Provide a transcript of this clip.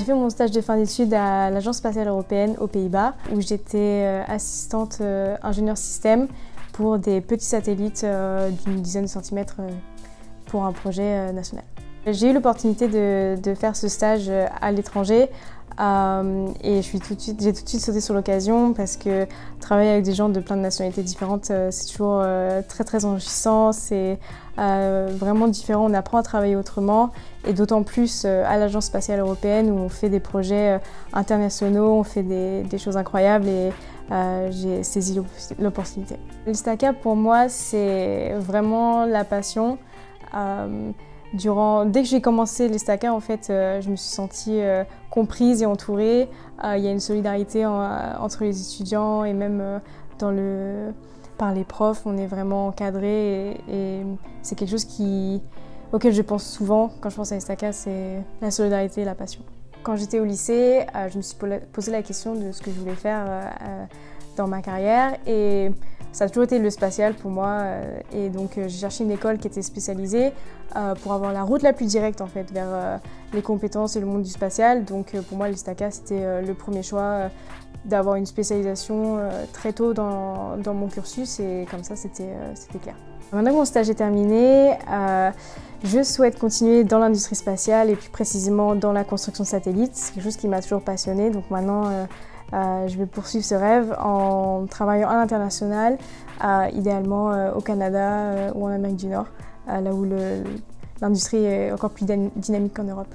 fait mon stage de fin d'études à l'Agence spatiale européenne aux Pays-Bas, où j'étais assistante ingénieur système pour des petits satellites d'une dizaine de centimètres pour un projet national. J'ai eu l'opportunité de faire ce stage à l'étranger et j'ai tout de suite sauté sur l'occasion parce que travailler avec des gens de plein de nationalités différentes, c'est toujours très enrichissant, c'est vraiment différent, on apprend à travailler autrement et d'autant plus à l'Agence spatiale européenne où on fait des projets internationaux, on fait des choses incroyables et j'ai saisi l'opportunité. L'ISTACA pour moi c'est vraiment la passion. Dès que j'ai commencé l'ISTACA, en fait, je me suis sentie comprise et entourée. Il y a une solidarité entre les étudiants et même par les profs. On est vraiment encadré et c'est quelque chose auquel je pense souvent quand je pense à l'ISTACA, c'est la solidarité et la passion. Quand j'étais au lycée, je me suis posé la question de ce que je voulais faire dans ma carrière et ça a toujours été le spatial pour moi et donc j'ai cherché une école qui était spécialisée pour avoir la route la plus directe en fait vers les compétences et le monde du spatial. Donc pour moi l'ISTACA c'était le premier choix d'avoir une spécialisation très tôt dans mon cursus et comme ça c'était clair. Maintenant que mon stage est terminé, je souhaite continuer dans l'industrie spatiale et plus précisément dans la construction de satellites. C'est quelque chose qui m'a toujours passionnée, donc maintenant je vais poursuivre ce rêve en travaillant à l'international, idéalement au Canada ou en Amérique du Nord, là où l'industrie est encore plus dynamique qu'en Europe.